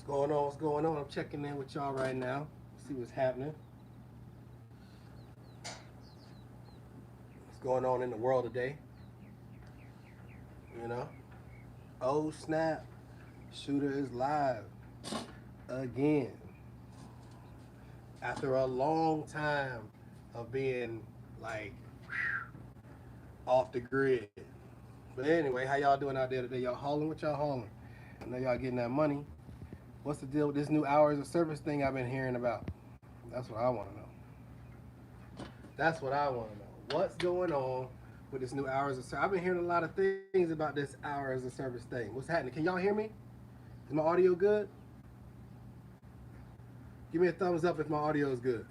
going on? What's going on? I'm checking in with y'all right now. See what's happening. What's going on in the world today? You know? Oh snap! Shooter is live again after a long time of being like off the grid. But anyway, how y'all doing out there today? Y'all hauling? What y'all hauling? I know y'all getting that money. What's the deal with this new hours of service thing I've been hearing about? That's what I want to know. That's what I want to know. What's going on with this new hours of service? I've been hearing a lot of things about this hours of service thing. What's happening? Can y'all hear me? Is my audio good? Give me a thumbs up if my audio is good.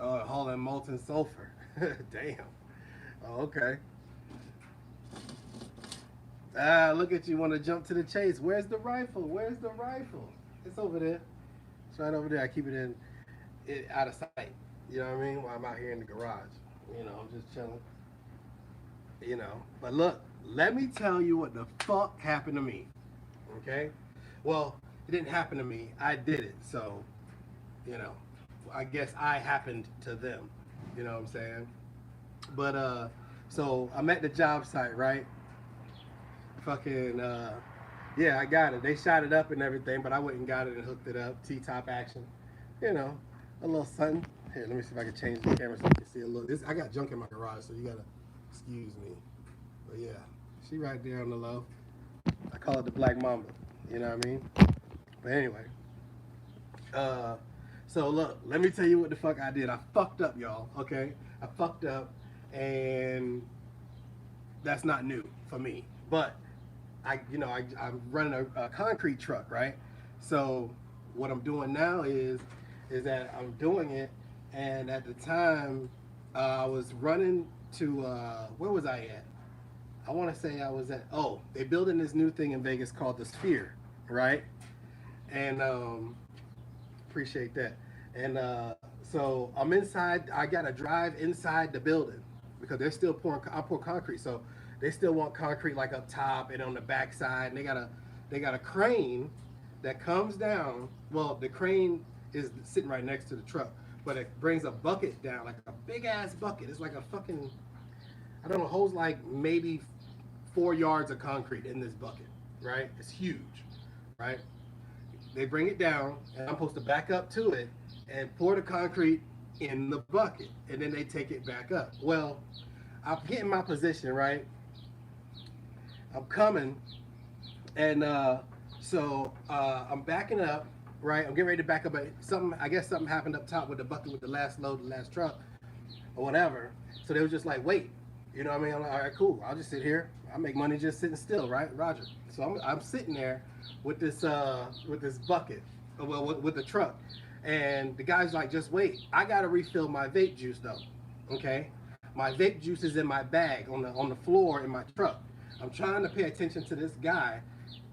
Oh, hauling molten sulfur. Damn. Oh, okay. Ah, look at you want to jump to the chase. Where's the rifle? Where's the rifle? It's over there. It's right over there. I keep it out of sight. You know what I mean? While I'm out here in the garage. You know, I'm just chilling. You know. But look, let me tell you what the fuck happened to me. Okay? Well, it didn't happen to me. I did it. So, you know, I guess I happened to them. You know what I'm saying? But so I'm at the job site, right? Fucking yeah, I got it. They shot it up and everything, but I went and got it and hooked it up. T-top action, you know, a little something. Here, let me see if I can change the camera so you can see a little. This I got junk in my garage, so you gotta excuse me. But yeah, she right there on the low. I call it the Black Mamba. You know what I mean? But anyway, uh, so look, let me tell you what the fuck I did. I fucked up, y'all. Okay, I fucked up, and that's not new for me. But I'm running a concrete truck, right? So what I'm doing now is that I'm doing it, and at the time, I was running to where was I at? I want to say I was at they building this new thing in Vegas called the Sphere, right? And appreciate that. And so I'm inside. I got to drive inside the building because they're still pouring. I pour concrete, so they still want concrete like up top and on the back side. And they got a crane that comes down. Well, the crane is sitting right next to the truck, but it brings a bucket down, like a big ass bucket. It's like a fucking, I don't know, holds like maybe 4 yards of concrete in this bucket, right? It's huge, right? They bring it down, and I'm supposed to back up to it and pour the concrete in the bucket, and then they take it back up. Well, I'm getting my position, right? I'm coming, and I'm backing up, right? I'm getting ready to back up, but I guess something happened up top with the bucket with the last load, the last truck, or whatever. So they were just like, wait, you know what I mean? I'm like, all right, cool. I'll just sit here. I make money just sitting still, right, Roger? So I'm sitting there with this bucket, well, with the truck, and the guy's like, just wait. I gotta refill my vape juice though. Okay, my vape juice is in my bag on the floor in my truck. I'm trying to pay attention to this guy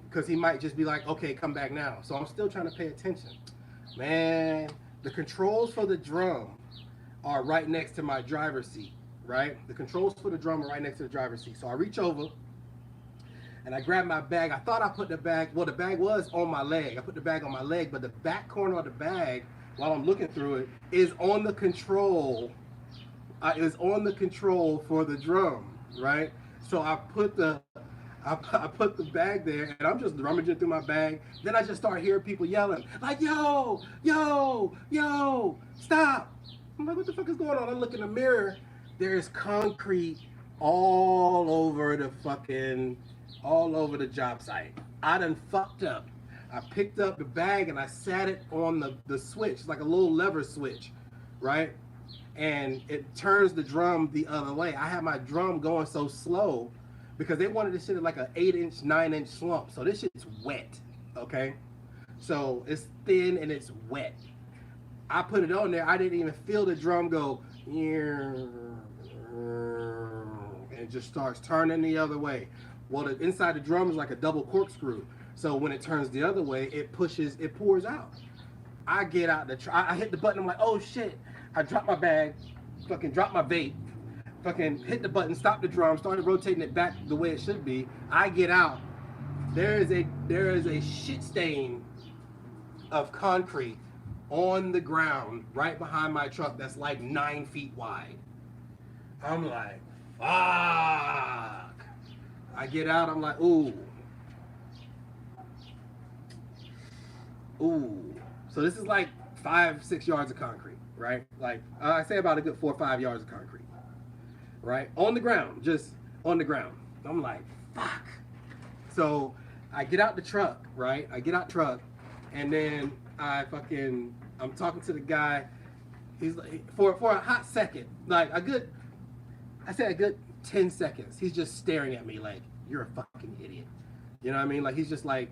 because he might just be like, okay, come back now. So I'm still trying to pay attention. Man, the controls for the drum are right next to my driver's seat, right? The controls for the drum are right next to the driver's seat. So I reach over and I grab my bag. I thought I put the bag, well, the bag was on my leg. I put the bag on my leg, but the back corner of the bag, while I'm looking through it, is on the control. Is on the control for the drum, right? So I put the bag there, and I'm just rummaging through my bag. Then I just start hearing people yelling, like, yo, yo, yo, stop. I'm like, what the fuck is going on? I look in the mirror. There's concrete all over all over the job site. I done fucked up. I picked up the bag and I sat it on the switch, like a little lever switch, right? And it turns the drum the other way. I had my drum going so slow because they wanted this shit at like an 8-inch, 9-inch slump. So this shit's wet, okay? So it's thin and it's wet. I put it on there. I didn't even feel the drum go, and it just starts turning the other way. Well, the inside the drum is like a double corkscrew. So when it turns the other way, it pours out. I get out I hit the button. I'm like, oh shit. I drop my bag. fucking dropped my vape, fucking hit the button, stopped the drum, started rotating it back the way it should be. I get out. There is a shit stain of concrete on the ground right behind my truck that's like 9 feet wide. I'm like, fuck. I get out, I'm like, ooh. Ooh. So this is like 5-6 yards of concrete, right? Like, I say about a good 4 or 5 yards of concrete, right? On the ground, just on the ground. I'm like, fuck. So I get out the truck, right? I get out the truck, and then I'm talking to the guy. He's like, for a hot second, like a good 10 seconds, he's just staring at me like, you're a fucking idiot. You know what I mean? Like, he's just like,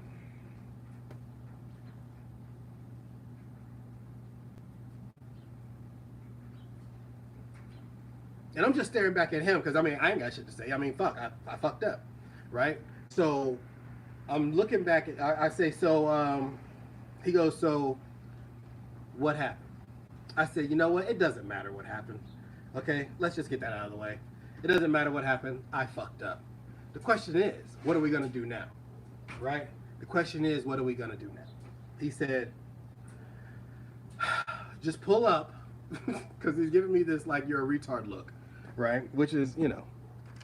and I'm just staring back at him because, I mean, I ain't got shit to say. I mean, fuck, I fucked up, right? So I'm looking back at, I say, so he goes, so what happened? I said, you know what? It doesn't matter what happened. Okay, let's just get that out of the way. It doesn't matter what happened. I fucked up. The question is, what are we gonna do now? Right? The question is, what are we gonna do now? He said, just pull up, because he's giving me this like you're a retard look, right? Which is, you know,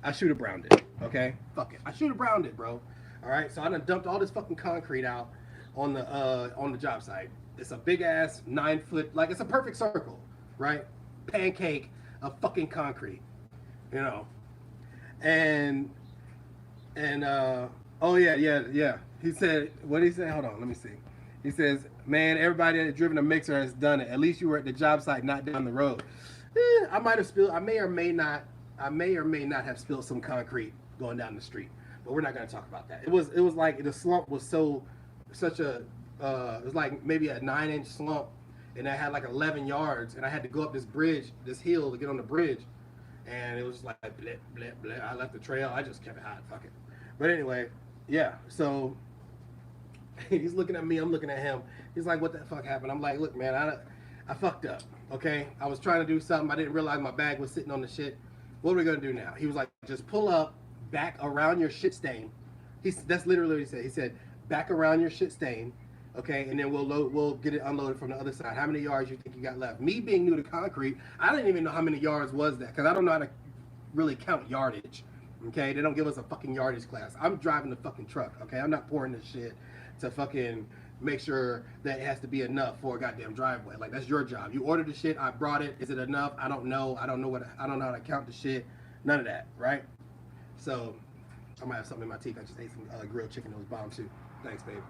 I shoot a browned it. Okay, fuck it. I shoot a browned it, bro. All right. So I done dumped all this fucking concrete out on the job site. It's a big ass 9 foot, like, it's a perfect circle, right? Pancake of fucking concrete, you know. And oh yeah. He said, what did he say? Hold on, let me see. He says, man, everybody that's driven a mixer has done it. At least you were at the job site, not down the road. I might have spilled. I may or may not have spilled some concrete going down the street. But we're not going to talk about that. It was like the slump was such a it was like maybe a 9-inch slump, and I had like 11 yards, and I had to go up this bridge, this hill to get on the bridge, and it was like bleh, bleh, bleh. I left the trail. I just kept it hot. Fuck it. But anyway, yeah. So he's looking at me. I'm looking at him. He's like, "What the fuck happened?" I'm like, "Look, man, I fucked up. Okay, I was trying to do something. I didn't realize my bag was sitting on the shit. What are we gonna do now?" He was like, "Just pull up, back around your shit stain." That's literally what he said. He said, "Back around your shit stain, okay, and then we'll get it unloaded from the other side. How many yards you think you got left?" Me being new to concrete, I didn't even know how many yards was that, because I don't know how to really count yardage. Okay, they don't give us a fucking yardage class. I'm driving the fucking truck. Okay, I'm not pouring this shit to fucking make sure that it has to be enough for a goddamn driveway. Like, that's your job. You ordered the shit. I brought it. Is it enough? I don't know. I don't know how to count the shit. None of that, right? So I might have something in my teeth. I just ate some grilled chicken. It was bomb too. Thanks, babe.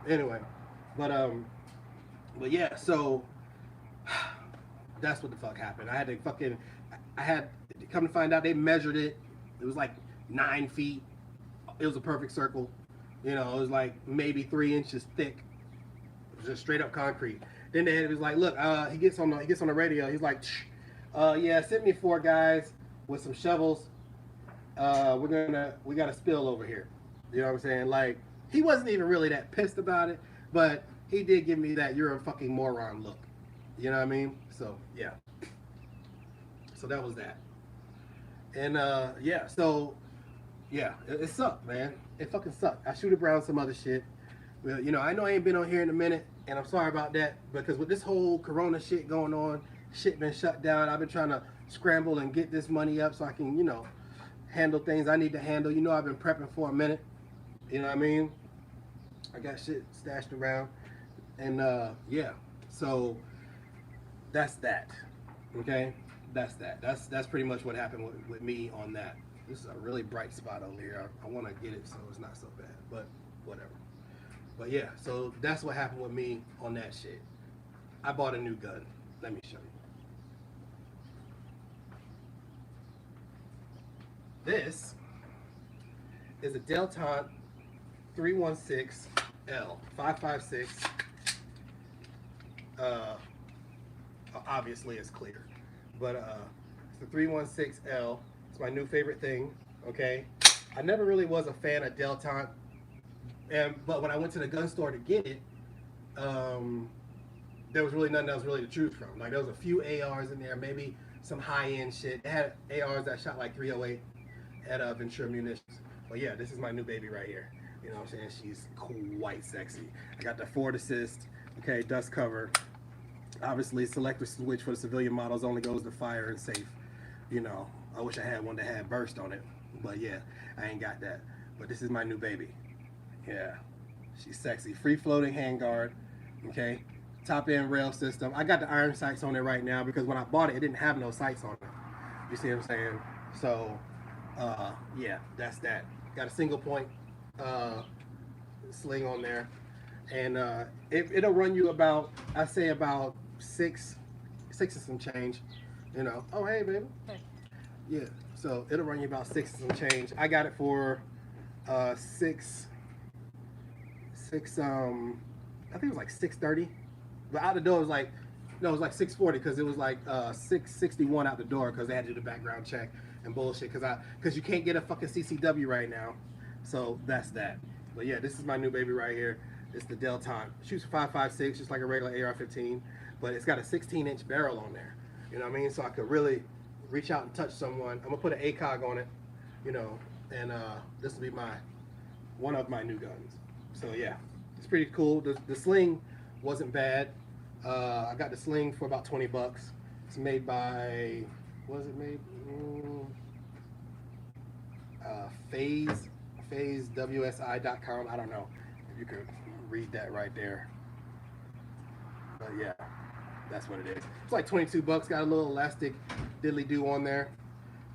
Anyway, but yeah. So that's what the fuck happened. I had to come to find out they measured it. It was like 9 feet. It was a perfect circle. You know, it was like maybe 3 inches thick. It was just straight up concrete. Then the head was like, look, he gets on the radio. He's like, yeah, send me 4 guys with some shovels. We got a spill over here. You know what I'm saying? Like, he wasn't even really that pissed about it, but he did give me that you're a fucking moron look. You know what I mean? So yeah. So that was that. And yeah, so yeah, it sucked, man. It fucking sucked. I shoot around some other shit. Well, you know, I know I ain't been on here in a minute, and I'm sorry about that, because with this whole corona shit going on, shit been shut down. I've been trying to scramble and get this money up so I can, you know, handle things I need to handle. You know, I've been prepping for a minute. You know what I mean? I got shit stashed around. And yeah, so that's that. Okay? That's that. That's pretty much what happened with me on that. This is a really bright spot over here. I want to get it so it's not so bad, but whatever. But yeah, so that's what happened with me on that shit. I bought a new gun. Let me show you. This is a Deltaunt 316L 556. Obviously it's clear, but it's the 316L. It's my new favorite thing. Okay, I never really was a fan of Deltaunt, but when I went to the gun store to get it, there was really nothing else really to choose from. Like, there was a few ARs in there, maybe some high-end shit. They had ARs that shot like 308 at Ventura Munitions. But yeah, this is my new baby right here. You know what I'm saying? She's quite sexy. I got the forward assist, okay, dust cover. Obviously, selector switch for the civilian models only goes to fire and safe. You know, I wish I had one that had burst on it. But yeah, I ain't got that. But this is my new baby. Yeah, she's sexy. Free floating handguard, okay? Top end rail system. I got the iron sights on it right now because when I bought it, it didn't have no sights on it. You see what I'm saying? So, yeah, that's that. Got a single point sling on there. And it'll run you about, I say about six and some change. You know, oh, hey, baby. Hey. Yeah, so it'll run you about 6 and some change. I got it for six, I think it was like 630. But out the door it was like, no, it was like 640 because it was like 661 out the door because they had to do the background check and bullshit because you can't get a fucking CCW right now. So that's that. But yeah, this is my new baby right here. It's the Delton. Shoots 5.56, just like a regular AR-15, but it's got a 16-inch barrel on there. You know what I mean? So I could really reach out and touch someone. I'm gonna put an ACOG on it, you know, and this will be one of my new guns. So yeah, it's pretty cool. The sling wasn't bad. I got the sling for about 20 bucks. It's made by, what is it made? PhaseWSI.com. I don't know if you could read that right there. But yeah, that's what it is. It's like 22 bucks. Got a little elastic diddly do on there,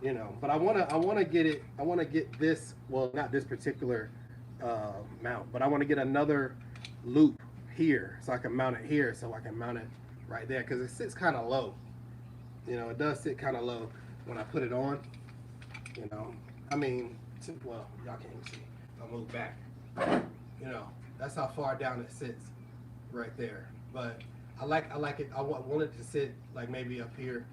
you know. But I wanna get this. Well, not this particular mount, but I want to get another loop here so I can mount it here, so I can mount it right there because it sits kind of low. You know, it does sit kind of low when I put it on. You know, I mean, well, y'all can't even see. I'll move back. You know, that's how far down it sits right there. But I like it. I want it to sit like maybe up here.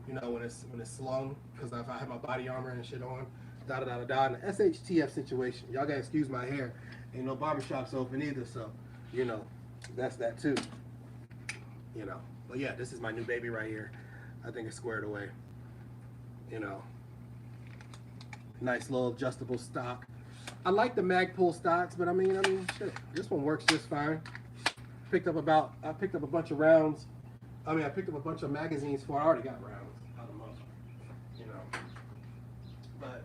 You know, when it's slung, because if I have my body armor and shit on, da da da da da. In the SHTF situation, y'all gotta excuse my hair. Ain't no barbershops open either, so you know, that's that too. You know, but yeah, this is my new baby right here. I think it's squared away. You know, nice little adjustable stock. I like the Magpul stocks, but I mean, shit, this one works just fine. I picked up a bunch of rounds. I mean, I picked up a bunch of magazines for I already got rounds out of most, you know. But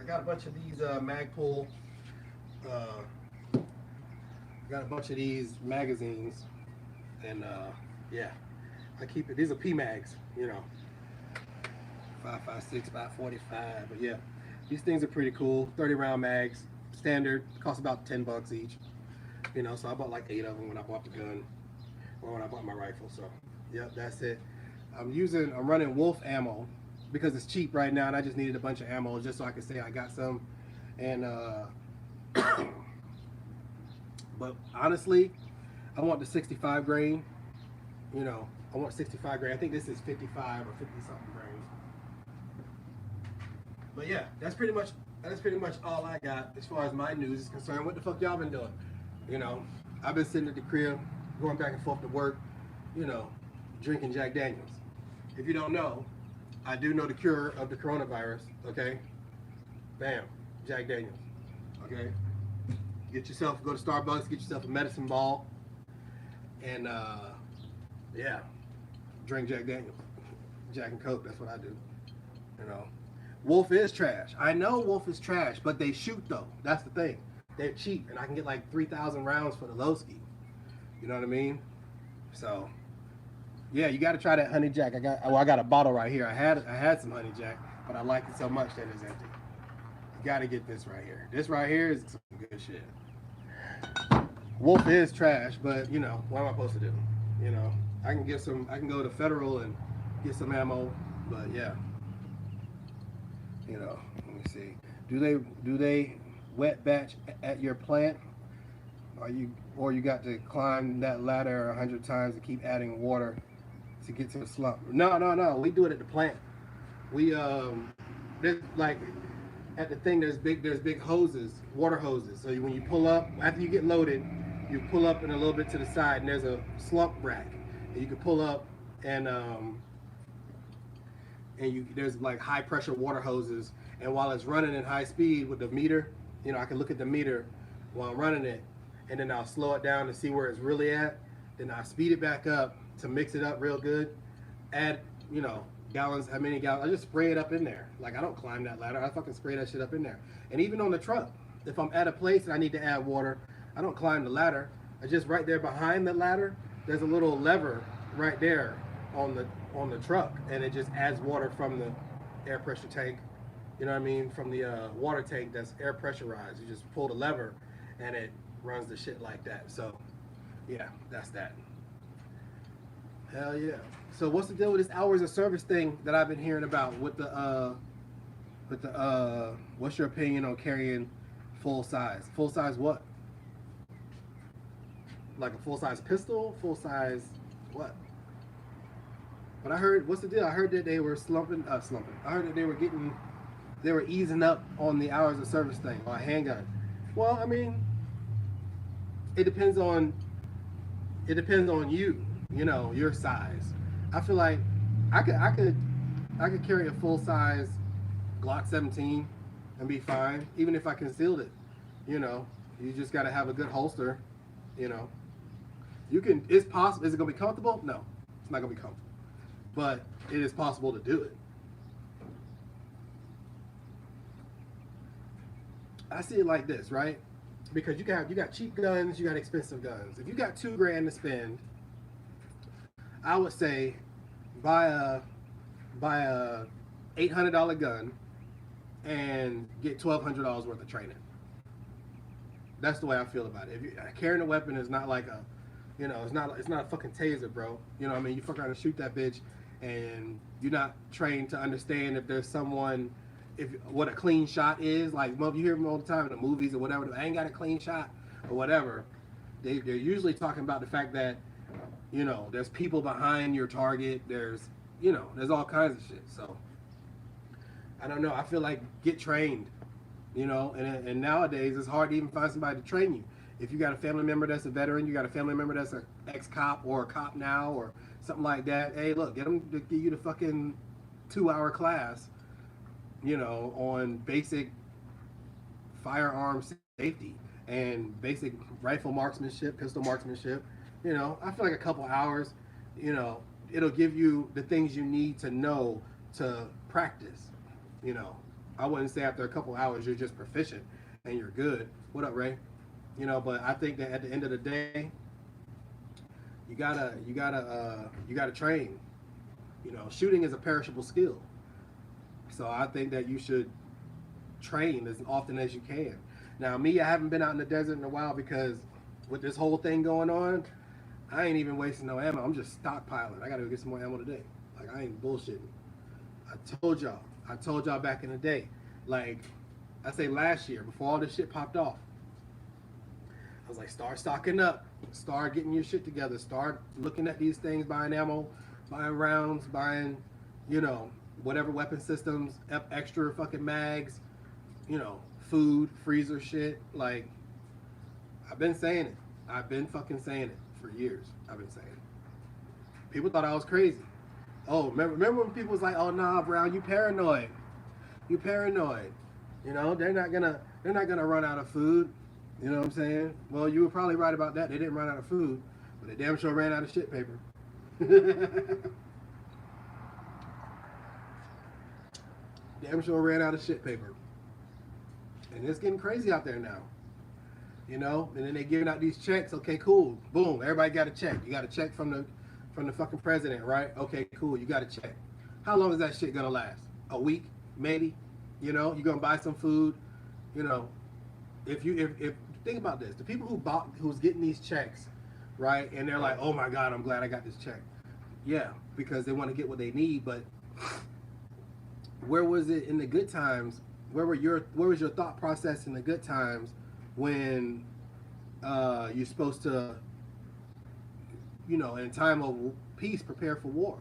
I got a bunch of these Magpul. Got a bunch of these magazines, and yeah, I keep it. These are PMags, you know, 5.56, 5.45. But yeah, these things are pretty cool. 30 round mags, standard, cost about 10 bucks each. You know, so I bought like 8 of them when I bought the gun, or when I bought my rifle. So, yep, that's it. I'm running Wolf ammo because it's cheap right now, and I just needed a bunch of ammo just so I could say I got some. And but honestly, I want the 65 grain. You know, I want 65 grain. I think this is 55 or 50 something grain. But yeah, that's pretty much all I got as far as my news is concerned. What the fuck y'all been doing? You know, I've been sitting at the crib, going back and forth to work, you know, drinking Jack Daniels. If you don't know, I do know the cure of the coronavirus, okay? Bam, Jack Daniels, okay? Go to Starbucks, get yourself a medicine ball, and yeah, drink Jack Daniels. Jack and Coke, that's what I do, you know. Wolf is trash. I know Wolf is trash, but they shoot though. That's the thing. They're cheap, and I can get like 3,000 rounds for the low ski. You know what I mean? So, yeah, you got to try that Honey Jack. I got a bottle right here. I had some Honey Jack, but I like it so much that it's empty. You got to get this right here. This right here is some good shit. Wolf is trash, but you know what am I supposed to do? You know, I can go to Federal and get some ammo, but yeah. You know, let me see. Do they wet batch at your plant? Or you got to climb that ladder 100 times to keep adding water to get to the slump? No. We do it at the plant. We there's like at the thing there's big hoses, water hoses. So when you pull up after you get loaded, you pull up and a little bit to the side, and there's a slump rack, and you can pull up and and there's like high pressure water hoses, and while it's running in high speed with the meter, I can look at the meter while I'm running it, and then I'll slow it down to see where it's really at. Then I speed it back up to mix it up real good. Add, gallons, how many gallons? I just spray it up in there. Like I don't climb that ladder. I fucking spray that shit up in there. And even on the truck, if I'm at a place and I need to add water, I don't climb the ladder. I just right there behind the ladder, there's a little lever right there on the truck, and it just adds water from the air pressure tank. You know what I mean? From the water tank that's air pressurized. You just pull the lever, and it runs the shit like that. So, yeah, that's that. Hell yeah. So what's the deal with this hours of service thing that I've been hearing about with the what's your opinion on carrying full size? Full size what? Like a full size pistol? Full size what? But I heard, what's the deal? I heard that they were slumping. I heard that they were easing up on the hours of service thing on a handgun. Well, I mean, it depends on you, your size. I feel like I could carry a full size Glock 17 and be fine, even if I concealed it. You just got to have a good holster. You can. It's possible. Is it gonna be comfortable? No, it's not gonna be comfortable. But it is possible to do it. I see it like this, right? Because you got cheap guns, you got expensive guns. If you got $2,000 to spend, I would say buy a $800 gun and get $1,200 worth of training. That's the way I feel about it. If you carrying a weapon is not like it's not a fucking taser, bro. You know what I mean? You fuck around and shoot that bitch, and you're not trained to understand if there's someone, what a clean shot is. Like, well, you hear them all the time in the movies or whatever. I ain't got a clean shot or whatever. They're usually talking about the fact that there's people behind your target. There's all kinds of shit. So I don't know. I feel like get trained. And nowadays it's hard to even find somebody to train you. If you got a family member that's a veteran, you got a family member that's an ex-cop or a cop now or something like that, hey, look, get them to give you the fucking 2-hour class, on basic firearm safety and basic rifle marksmanship, pistol marksmanship. I feel like a couple hours, it'll give you the things you need to know to practice. I wouldn't say after a couple hours you're just proficient and you're good. What up, Ray? But I think that at the end of the day, you gotta train. Shooting is a perishable skill. So I think that you should train as often as you can. Now, me, I haven't been out in the desert in a while because with this whole thing going on, I ain't even wasting no ammo. I'm just stockpiling. I gotta go get some more ammo today. Like, I ain't bullshitting. I told y'all back in the day, like I say last year before all this shit popped off, I was like, start stocking up, start getting your shit together, start looking at these things, buying ammo, buying rounds, buying, whatever weapon systems, extra fucking mags, food, freezer shit. Like, I've been saying it. I've been fucking saying it for years. I've been saying it. People thought I was crazy. Oh, remember when people was like, "Oh nah, Brown, you paranoid. You paranoid." They're not gonna run out of food. You know what I'm saying? Well, you were probably right about that. They didn't run out of food, but they damn sure ran out of shit paper. Damn sure ran out of shit paper. And it's getting crazy out there now. And then they giving out these checks. Okay, cool. Boom. Everybody got a check. You got a check from the fucking president, right? Okay, cool. You got a check. How long is that shit gonna last? A week, maybe. You're gonna buy some food. If think about this, the people who's getting these checks, right? And they're like, oh my God, I'm glad I got this check. Yeah, because they want to get what they need. But where was it in the good times? Where was your thought process in the good times when you're supposed to, in time of peace, prepare for war?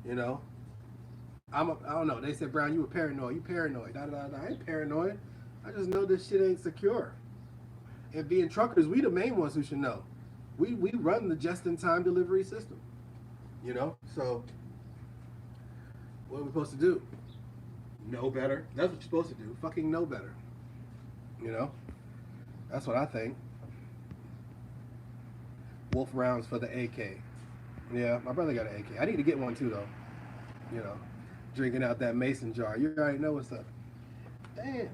I don't know. They said, Brown, you were paranoid. You paranoid. I ain't paranoid. I just know this shit ain't secure. And being truckers, we the main ones who should know. We run the just-in-time delivery system. So What are we supposed to do? Know better. That's what you're supposed to do. Fucking know better. You know? That's what I think. Wolf rounds for the AK. Yeah, my brother got an AK. I need to get one too, though. You know, drinking out that mason jar. You already know what's up. Damn.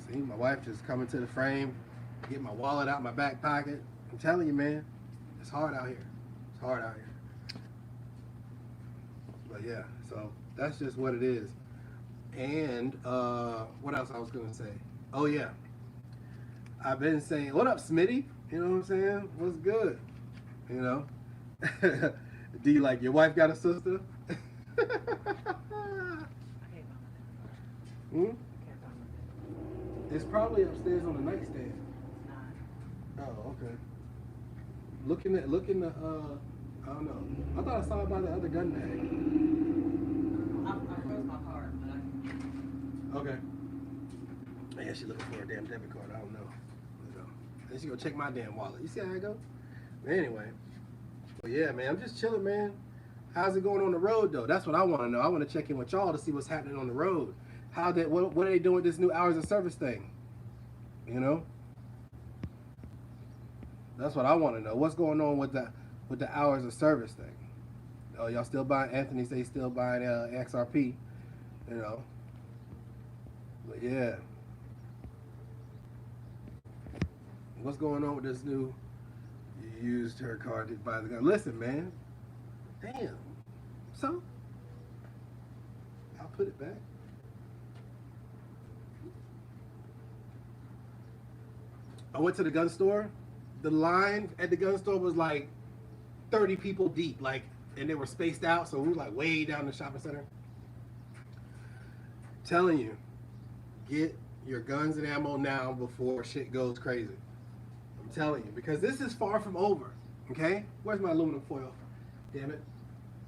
See, my wife just coming to the frame, get my wallet out my back pocket. I'm telling you, man, it's hard out here. It's hard out here. But yeah, so that's just what it is. And what else I was gonna say? Oh yeah, I've been saying, what up, Smitty? You know what I'm saying? What's good? You know? Do you like your wife got a sister? Hmm? It's probably upstairs on the nightstand. Oh, okay. Looking at I don't know. I thought I saw it by the other gun bag. I froze my card, but Okay. Yeah, she looking for a damn debit card. I don't know. Then she go check my damn wallet. You see how I go? But anyway. Well, yeah, man. I'm just chilling, man. How's it going on the road, though? That's what I want to know. I want to check in with y'all to see what's happening on the road. What are they doing with this new hours of service thing? You know? That's what I want to know. What's going on with the hours of service thing? Oh, y'all still buying? Anthony say he's still buying XRP. You know? But yeah. What's going on with this new? You used her card to buy the gun. Listen, man. Damn. So? I'll put it back. I went to the gun store. The line at the gun store was like 30 people deep, like, and they were spaced out, so we were like way down the shopping center. Telling you, get your guns and ammo now before shit goes crazy. I'm telling you, because this is far from over, okay? Where's my aluminum foil? Damn it.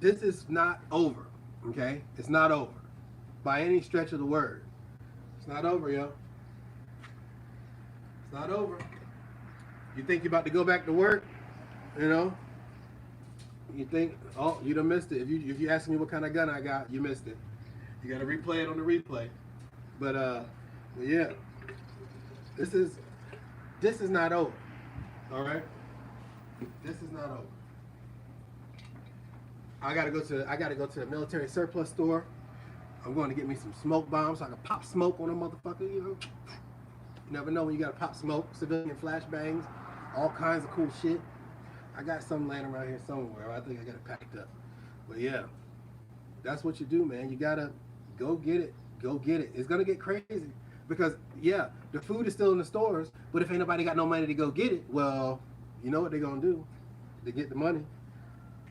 This is not over, okay? It's not over by any stretch of the word. It's not over, yo. It's not over. You think you're about to go back to work, you know? You think, oh, you done missed it. If you ask me what kind of gun I got, you missed it. You got to replay it on the replay. But yeah, this is not over. All right, this is not over. I gotta go to the military surplus store. I'm going to get me some smoke bombs so I can pop smoke on a motherfucker. You know, you never know when you gotta pop smoke, civilian flashbangs, all kinds of cool shit. I got some laying around here somewhere. I think I got it packed up. But yeah, that's what you do, man. You gotta go get it. Go get it. It's gonna get crazy because yeah, the food is still in the stores, but if ain't nobody got no money to go get it, well, you know what they're gonna do? They get the money.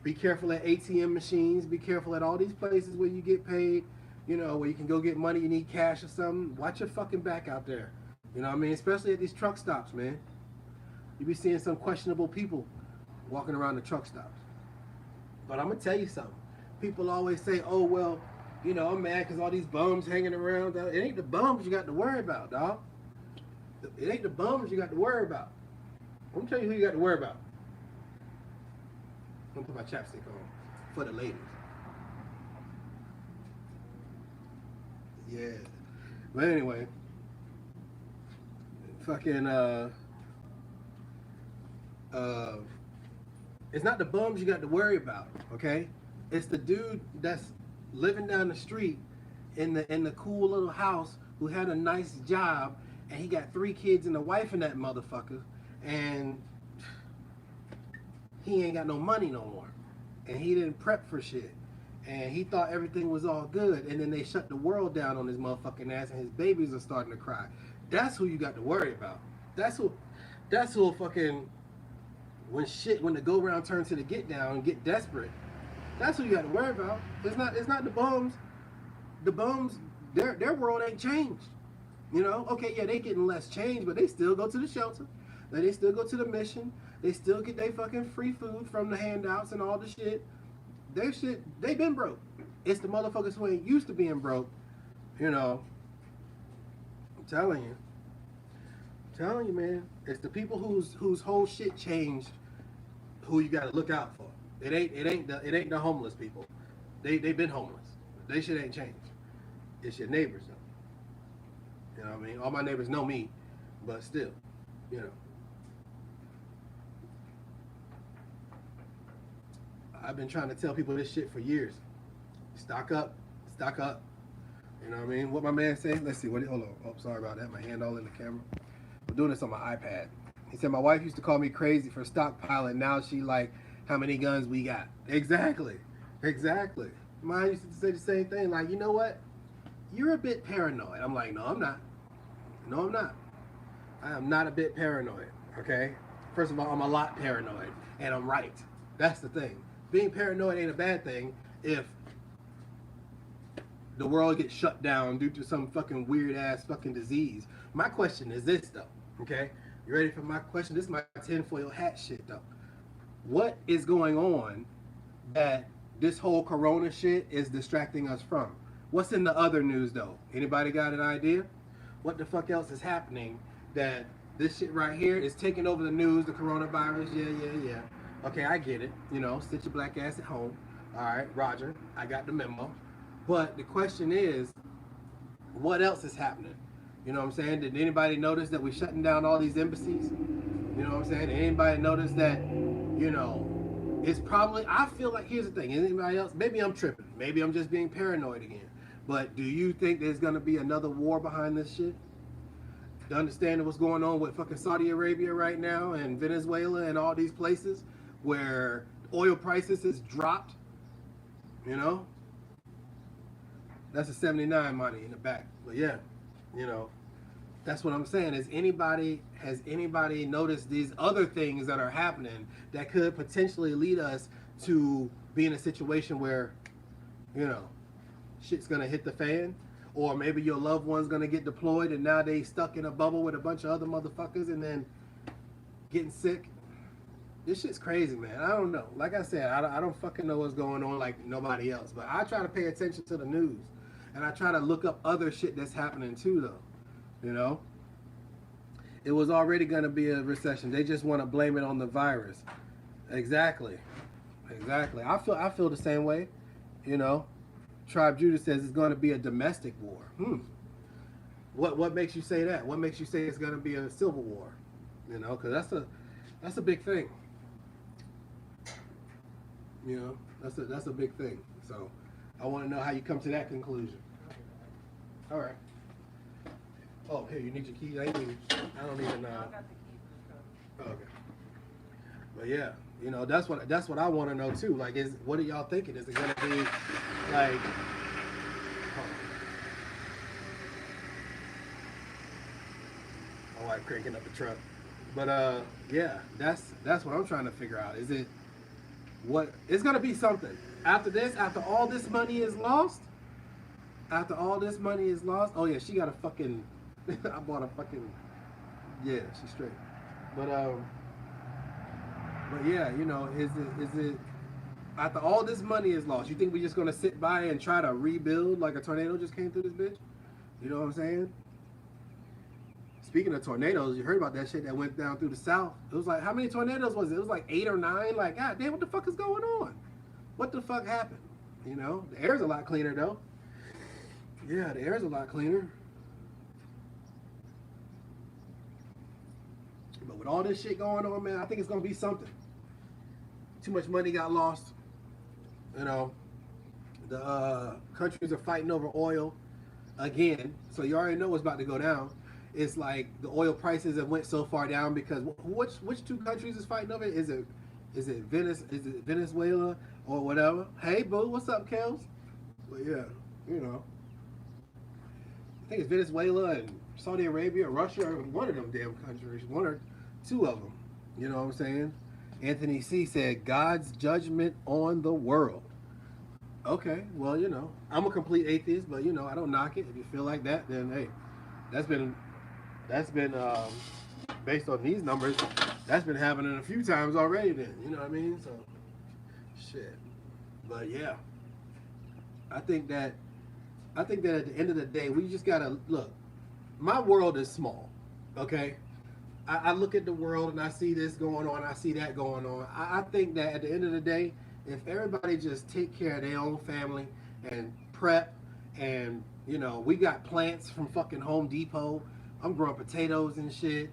Be careful at ATM machines. Be careful at all these places where you get paid. You know, where you can go get money. You need cash or something. Watch your fucking back out there. You know what I mean? Especially at these truck stops, man. You be seeing some questionable people walking around the truck stops. But I'm gonna tell you something. People always say, "Oh well, you know, I'm mad because all these bums hanging around." It ain't the bums you got to worry about, dog. It ain't the bums you got to worry about. I'm gonna tell you who you got to worry about. I'm gonna put my chapstick on for the ladies. Yeah. But anyway, fucking it's not the bums you got to worry about, okay? It's the dude that's living down the street in the cool little house who had a nice job and he got 3 kids and a wife in that motherfucker and he ain't got no money no more. And he didn't prep for shit. And he thought everything was all good. And then they shut the world down on his motherfucking ass and his babies are starting to cry. That's who you got to worry about. That's who fucking, when the go round turns to the get down and get desperate, that's who you got to worry about. It's not the bums. The bums, their world ain't changed. You know, okay, yeah, they getting less change, but they still go to the shelter. They still go to the mission. They still get their fucking free food from the handouts and all the shit. They been broke. It's the motherfuckers who ain't used to being broke. You know, I'm telling you, man. It's the people whose whole shit changed who you got to look out for. It ain't the homeless people. They've been homeless. They shit ain't changed. It's your neighbors though. You know what I mean? All my neighbors know me, but still, you know. I've been trying to tell people this shit for years. Stock up, stock up. You know what I mean? What my man say? Let's see. Hold on. Oh, sorry about that. My hand all in the camera. I'm doing this on my iPad. He said my wife used to call me crazy for stockpiling. Now she like, how many guns we got? Exactly. Exactly. Mine used to say the same thing. Like, you know what? You're a bit paranoid. I'm like, no, I'm not. No, I'm not. I am not a bit paranoid. Okay? First of all, I'm a lot paranoid. And I'm right. That's the thing. Being paranoid ain't a bad thing if the world gets shut down due to some fucking weird ass fucking disease. My question is this though, okay? You ready for my question? This is my tinfoil hat shit though. What is going on that this whole corona shit is distracting us from? What's in the other news though? Anybody got an idea? What the fuck else is happening that this shit right here is taking over the news, the coronavirus? Yeah. Okay, I get it. You know, sit your black ass at home. All right, Roger, I got the memo. But the question is, what else is happening? You know what I'm saying? Did anybody notice that we're shutting down all these embassies? You know what I'm saying? Did anybody notice that, you know, it's probably, I feel like, here's the thing, anybody else, maybe I'm tripping. Maybe I'm just being paranoid again. But do you think there's going to be another war behind this shit? To understand what's going on with fucking Saudi Arabia right now and Venezuela and all these places where oil prices has dropped, you know? That's a 79 money in the back. But yeah, you know, that's what I'm saying. Has anybody noticed these other things that are happening that could potentially lead us to be in a situation where, you know, shit's gonna hit the fan? Or maybe your loved one's gonna get deployed and now they stuck in a bubble with a bunch of other motherfuckers and then getting sick. This shit's crazy, man. I don't know. Like I said, I don't fucking know what's going on like nobody else. But I try to pay attention to the news. And I try to look up other shit that's happening too, though. You know? It was already going to be a recession. They just want to blame it on the virus. Exactly. Exactly. I feel the same way. You know? Tribe Judah says it's going to be a domestic war. What makes you say that? What makes you say it's going to be a civil war? You know? Because that's a big thing. You know? That's a big thing. So I want to know how you come to that conclusion. All right. Oh, here, you need your keys. I don't even. I got the keys and stuff. Okay. But yeah, you know, that's what I want to know too. Like, what are y'all thinking? Is it gonna be like? My wife cranking up the truck. But yeah, that's what I'm trying to figure out. Is it what? It's gonna be something after this. After all this money is lost. After all this money is lost. Oh yeah, she got a fucking. I bought a fucking. Yeah, she's straight. But yeah, you know, is it after all this money is lost, you think we're just gonna sit by and try to rebuild like a tornado just came through this bitch? You know what I'm saying? Speaking of tornadoes, you heard about that shit that went down through the south. It was like, how many tornadoes was it? It was like 8 or 9. Like, god damn, what the fuck is going on? What the fuck happened? You know, the air's a lot cleaner though. Yeah, the air's a lot cleaner. But with all this shit going on, man, I think it's gonna be something. Too much money got lost. You know, the countries are fighting over oil again. So you already know what's about to go down. It's like the oil prices have went so far down because which two countries is fighting over it? Is it Venezuela or whatever? Hey, boo, what's up, Kels? But yeah, you know, I think it's Venezuela and Saudi Arabia, Russia, or one of them damn countries, one or two of them. You know what I'm saying? Anthony C. said, God's judgment on the world. Okay, well, you know, I'm a complete atheist, but, you know, I don't knock it. If you feel like that, then, hey, that's been based on these numbers, that's been happening a few times already then. You know what I mean? So, shit. But, yeah. I think that at the end of the day, we just got to, look, my world is small, okay? I look at the world and I see this going on, I see that going on. I think that at the end of the day, if everybody just take care of their own family and prep, and you know, we got plants from fucking Home Depot. I'm growing potatoes and shit.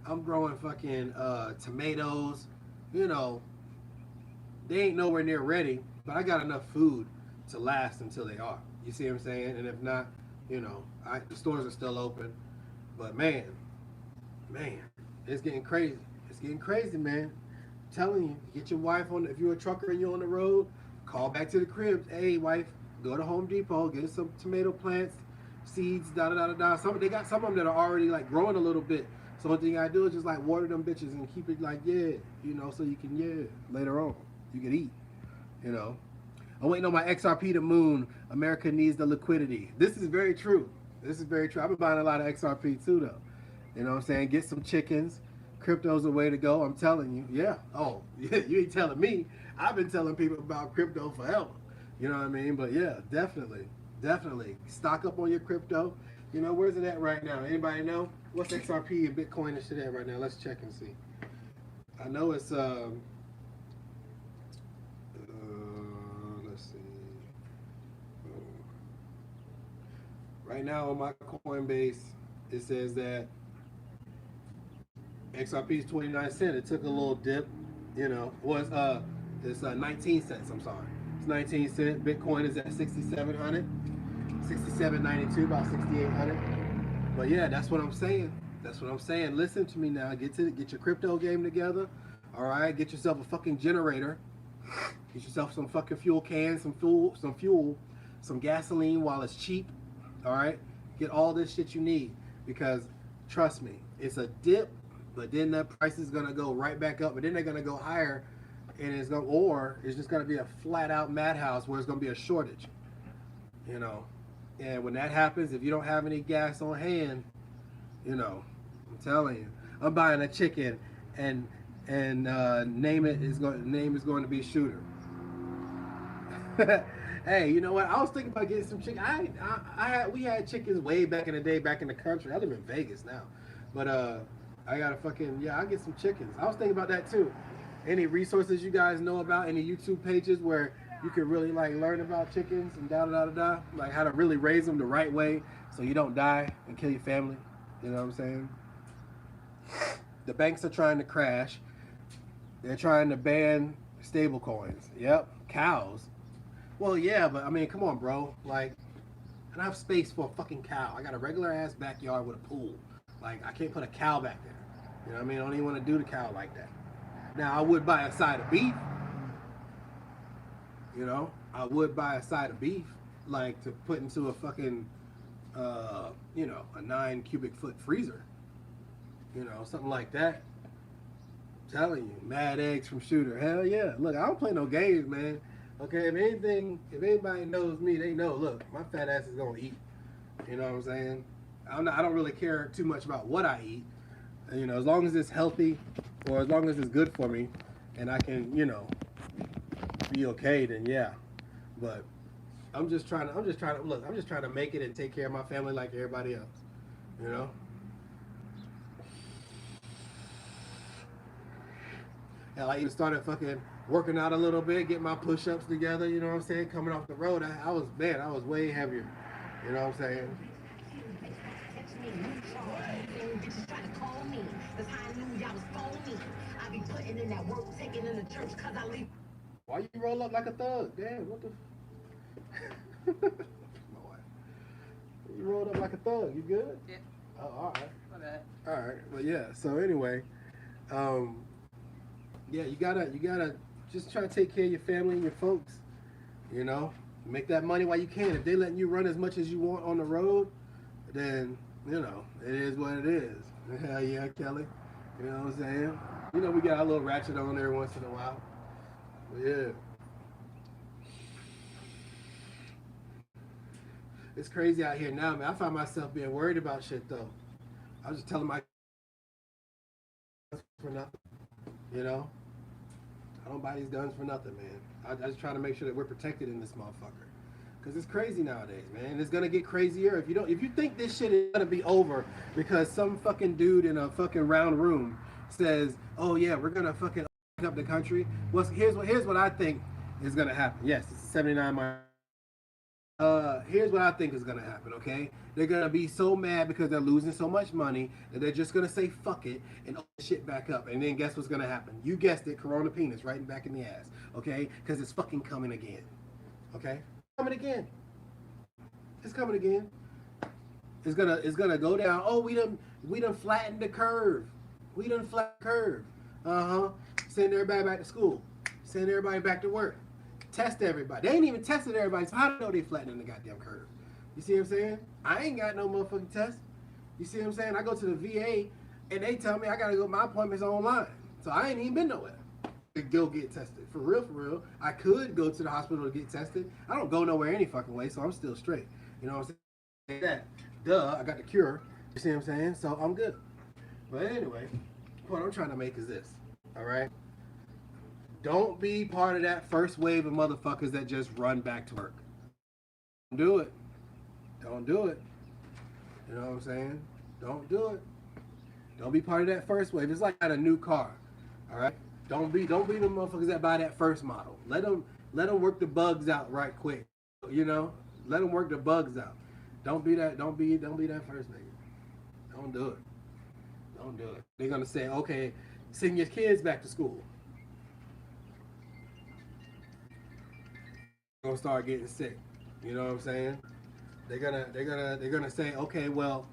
I'm growing fucking tomatoes. You know, they ain't nowhere near ready, but I got enough food to last until they are. You see what I'm saying? And if not, you know, the stores are still open. But man, it's getting crazy. It's getting crazy, man. I'm telling you, get your wife on. If you're a trucker and you're on the road, call back to the crib. Hey, wife, go to Home Depot, get some tomato plants, seeds, da da da da da. They got some of them that are already like growing a little bit. So one thing I do is just like water them bitches and keep it like, yeah, you know, so you can, later on you can eat, you know. I'm waiting on my XRP to moon. America needs the liquidity. This is very true. This is very true. I've been buying a lot of XRP too, though. You know what I'm saying? Get some chickens. Crypto's the way to go. I'm telling you. Yeah. Oh, yeah, you ain't telling me. I've been telling people about crypto forever. You know what I mean? But yeah, definitely. Stock up on your crypto. You know, where's it at right now? Anybody know? What's XRP and Bitcoin and shit at right now? Let's check and see. I know it's let's see. Right now on my Coinbase, it says that XRP is 29 cents. It took a little dip, you know. It's 19 cents. I'm sorry. It's 19 cents. Bitcoin is at 6,700, 67.92, about 6,800. But yeah, that's what I'm saying. Listen to me now. Get your crypto game together. All right. Get yourself a fucking generator. Get yourself some fucking fuel cans, some fuel, some gasoline while it's cheap. All right. Get all this shit you need, because trust me, it's a dip, but then that price is gonna go right back up, but then they're gonna go higher, and it's just gonna be a flat out madhouse where it's gonna be a shortage. You know. And when that happens, if you don't have any gas on hand, you know, I'm telling you, I'm buying a chicken, and name is going to be Shooter. Hey, you know what? I was thinking about getting some chicken. We had chickens way back in the day, back in the country. I live in Vegas now, but I gotta I'll get some chickens. I was thinking about that too. Any resources you guys know about? Any YouTube pages where you could really like learn about chickens and like how to really raise them the right way so you don't die and kill your family? You know what I'm saying? The banks are trying to crash. They're trying to ban stable coins. Yep, cows. Well, yeah, but I mean, come on, bro. Like, I don't have space for a fucking cow. I got a regular ass backyard with a pool. Like, I can't put a cow back there. You know what I mean? I don't even want to do the cow like that. Now, I would buy a side of beef. You know, I would buy a side of beef, like to put into a fucking, you know, a 9 cubic foot freezer. You know, something like that. I'm telling you, mad eggs from Shooter. Hell yeah. Look, I don't play no games, man. Okay, if anybody knows me, they know, look, my fat ass is gonna eat. You know what I'm saying? I don't really care too much about what I eat. You know, as long as it's healthy, or as long as it's good for me, and I can, you know, be okay, then yeah. But I'm just trying to make it and take care of my family like everybody else. You know? Hell, I even started fucking working out a little bit, getting my push-ups together, you know what I'm saying? Coming off the road, I was way heavier. You know what I'm saying? Why you roll up like a thug? Damn, what the you rolled up like a thug, you good? Yeah. Oh, alright. My bad. Alright, well yeah, so anyway, yeah, you gotta just try to take care of your family and your folks, you know, make that money while you can. If they letting you run as much as you want on the road, then, you know, it is what it is. Hell yeah, Kelly, you know what I'm saying? You know, we got a little ratchet on there once in a while, but yeah. It's crazy out here now, man. I find myself being worried about shit, though. I was just telling my for nothing, you know? I don't buy these guns for nothing, man. I just try to make sure that we're protected in this motherfucker. Because it's crazy nowadays, man. It's going to get crazier. If you think this shit is going to be over because some fucking dude in a fucking round room says, oh, yeah, we're going to fucking up the country. Well, here's what I think is gonna happen. Yes, it's 79 miles. Here's what I think is gonna happen. Okay, they're gonna be so mad because they're losing so much money that they're just gonna say fuck it and open shit back up. And then guess what's gonna happen? You guessed it, Corona penis right back in the ass. Okay, because it's fucking coming again. Okay, coming again. It's coming again. It's gonna go down. Oh, we done flattened the curve. We done flattened the curve. Uh-huh. Send everybody back to school. Send everybody back to work. Test everybody. They ain't even tested everybody, so how do you know they flattening the goddamn curve? You see what I'm saying? I ain't got no motherfucking test. You see what I'm saying? I go to the VA and they tell me I gotta go, my appointment's online. So I ain't even been nowhere to go get tested. For real, for real. I could go to the hospital to get tested. I don't go nowhere any fucking way, so I'm still straight. You know what I'm saying? That. Duh, I got the cure. You see what I'm saying? So I'm good. But anyway, what I'm trying to make is this. All right? Don't be part of that first wave of motherfuckers that just run back to work. Don't do it. Don't do it. You know what I'm saying? Don't do it. Don't be part of that first wave. It's like a new car. All right? Don't be the motherfuckers that buy that first model. Let them work the bugs out right quick. You know? Let them work the bugs out. Don't be that first nigga. Don't do it. Don't do it. They're gonna say, okay, send your kids back to school. Gonna start getting sick. You know what I'm saying? They're gonna say, okay, well,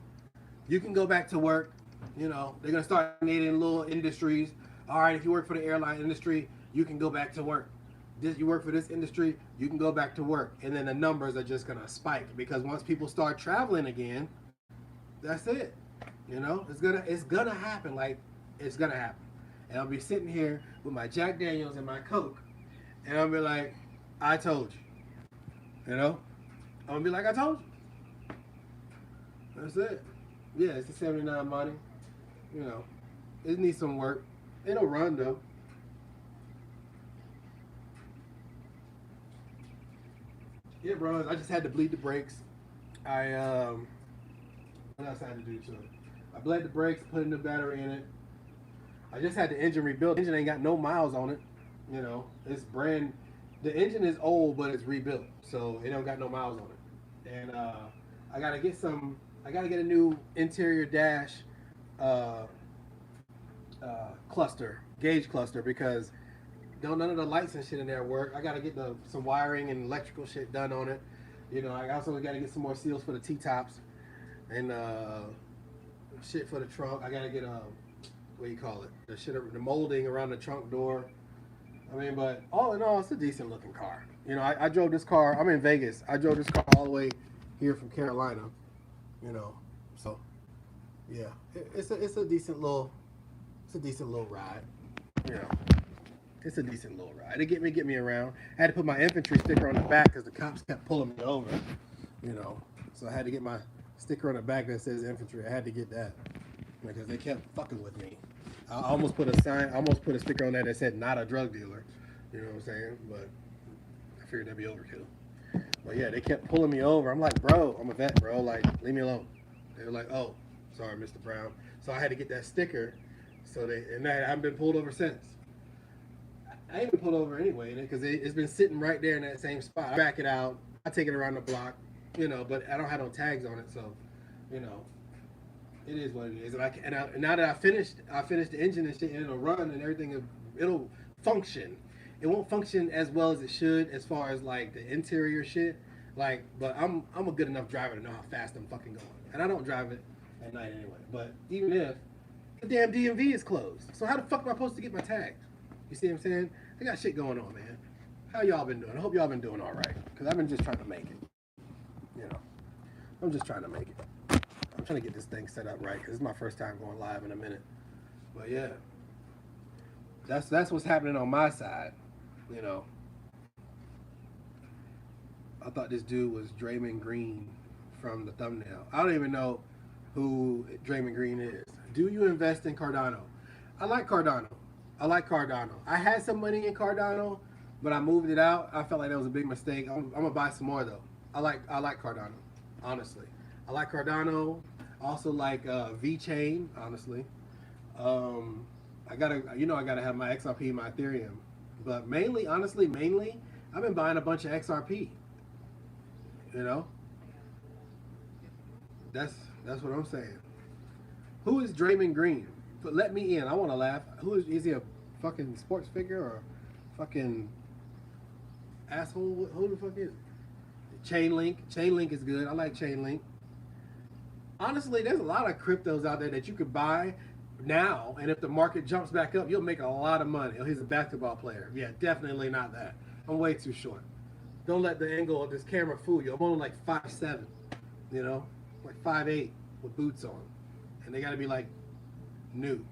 you can go back to work. You know, they're gonna start needing little industries. All right, if you work for the airline industry, you can go back to work. You work for this industry, you can go back to work. And then the numbers are just gonna spike because once people start traveling again, that's it. You know, it's gonna happen. Like, it's gonna happen. And I'll be sitting here with my Jack Daniels and my Coke, and I'll be like, I told you. You know? I'm gonna be like, I told you. That's it. Yeah, it's a 79 money. You know, it needs some work. It'll run though. Yeah, bro. I just had to bleed the brakes. What else I had to do to it? I bled the brakes, put a new battery in it. I just had the engine rebuilt. The engine ain't got no miles on it. You know, it's brand. The engine is old, but it's rebuilt, so it don't got no miles on it. And I gotta get some. I gotta get a new interior dash uh, cluster, gauge cluster, because none of the lights and shit in there work. I gotta get some wiring and electrical shit done on it. You know, I also gotta get some more seals for the T-tops and shit for the trunk. I gotta get what do you call it? The molding around the trunk door. I mean, but all in all, it's a decent looking car. You know, I drove this car. I'm in Vegas. I drove this car all the way here from Carolina. You know, so yeah, it's a decent little ride. You know, it's a decent little ride. It get me around. I had to put my infantry sticker on the back because the cops kept pulling me over. You know, so I had to get my sticker on the back that says infantry. I had to get that because they kept fucking with me. I almost put a sticker on there that said not a drug dealer. You know what I'm saying? But I figured that'd be overkill. But yeah, they kept pulling me over. I'm like, bro, I'm a vet, bro. Like, leave me alone. They were like, oh, sorry, Mr. Brown. So I had to get that sticker. I haven't been pulled over since. I ain't been pulled over anyway because it's been sitting right there in that same spot. I back it out. I take it around the block, you know, but I don't have no tags on it, so, you know. It is what it is, and now that I finished the engine and shit, and it'll run and everything. It'll function. It won't function as well as it should as far as like the interior shit. Like, but I'm a good enough driver to know how fast I'm fucking going, and I don't drive it at night anyway. But even if the damn DMV is closed, so how the fuck am I supposed to get my tag? You see what I'm saying? I got shit going on, man. How y'all been doing? I hope y'all been doing all right, because I've been just trying to make it. You know, I'm just trying to make it. I'm trying to get this thing set up right because this is my first time going live in a minute. But yeah, that's what's happening on my side. You know, I thought this dude was Draymond Green from the thumbnail. I don't even know who Draymond Green is. Do you invest in Cardano? I like Cardano. I had some money in Cardano, but I moved it out. I felt like that was a big mistake. I'm gonna buy some more though. I like Cardano, honestly. I like Cardano. Also like VeChain, honestly. I gotta have my XRP, my Ethereum, but mainly I've been buying a bunch of XRP. You know, that's what I'm saying. Who is Draymond Green? But let me in. I want to laugh. Is he a fucking sports figure or fucking asshole? Who the fuck is it? Chainlink. Chainlink is good. I like Chainlink. Honestly, there's a lot of cryptos out there that you could buy now, and if the market jumps back up, you'll make a lot of money. Oh, he's a basketball player. Yeah, definitely not that. I'm way too short. Don't let the angle of this camera fool you. I'm only like 5'7", you know, like 5'8" with boots on, and they got to be like new.